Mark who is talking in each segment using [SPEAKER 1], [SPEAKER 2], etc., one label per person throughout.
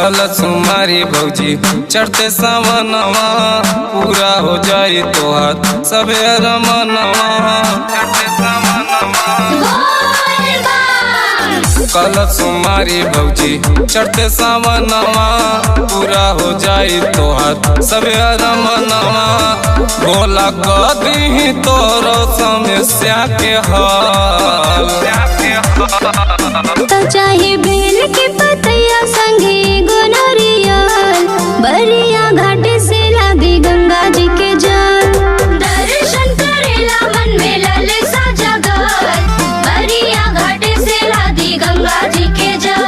[SPEAKER 1] कल सुमारी भौजी चढ़ते सावनवा पूरा हो जाई तोहार सबे रमनवा। कल सुमारी भौजी चढ़ते सावनवा पूरा हो जाई तोहार सबे रमनवा। भोला कदी तोरो समस्या के हाल
[SPEAKER 2] तो चाहे बेल के पतैया संगे गोनरियल बरिया घाट से लादी गंगा जी के जल। दर्शन करेला मन में ललसा जगल बरिया घाट से लादी गंगा जी के जल।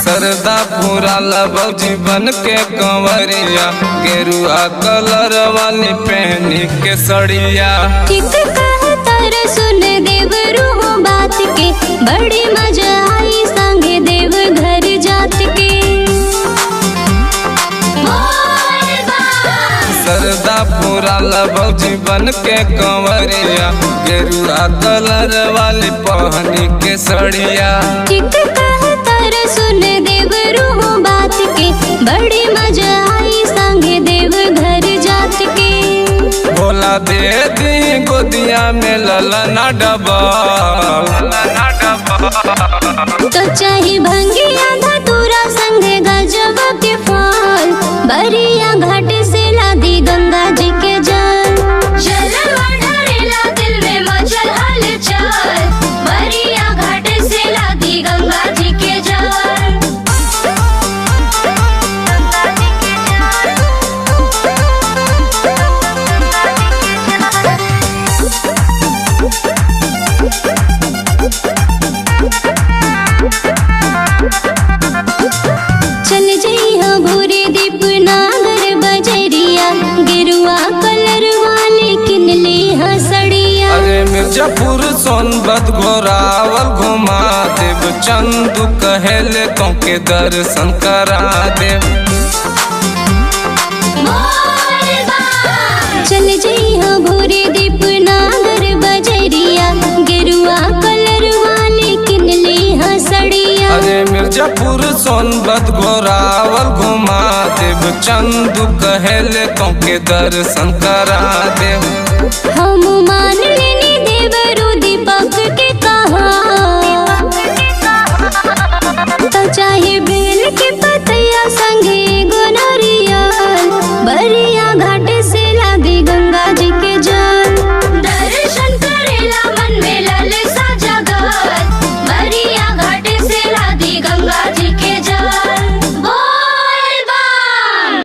[SPEAKER 1] सरदा पूरा लबौ जीवन के कंवरिया गेरुआ कलर वाली पहनी के सड़िया।
[SPEAKER 2] ठीक कहता रे सुन देवरू हो बात के बड़ी मजा आई संगे देव घर जात के।
[SPEAKER 1] सरदा पूरा लबौ जीवन के कंवरिया गेरुआ कलर वाली पहनी के सड़िया।
[SPEAKER 2] ठीक कहता रे सुन देवरू हो बात के बड़ी मजा आई संगे देव घर जात के।
[SPEAKER 1] भोला दे दी गोदिया में ललना डबल।
[SPEAKER 2] तो चाहे भंगिया धतूरा संगे गजब के फल बरिया घाट से लादी गंगा जी के जल। जलवा ढारेला दिल में मचल हलचल बरिया घाट से लादी गंगा जी के जल। चल जइहा भोरे दीप नागर बजरिया गेरुआ कलर वाले किन ले हसड़िया।
[SPEAKER 1] अरे मिर्जापुर सोनभद्र घोरावल घुमा देव चंदू कहेले तो के दर्शन करा देव।
[SPEAKER 2] चल जइहा भोरे दीप नागर बजरिया गेरुआ कलर वाले किन ले हसड़िया।
[SPEAKER 1] अरे मिर्जापुर सोनभद्र घोरावल घुमा देव चंदू कहेले तो के दर्शन करा देव।
[SPEAKER 2] हम मान लेनी देवरू दीपक के कहा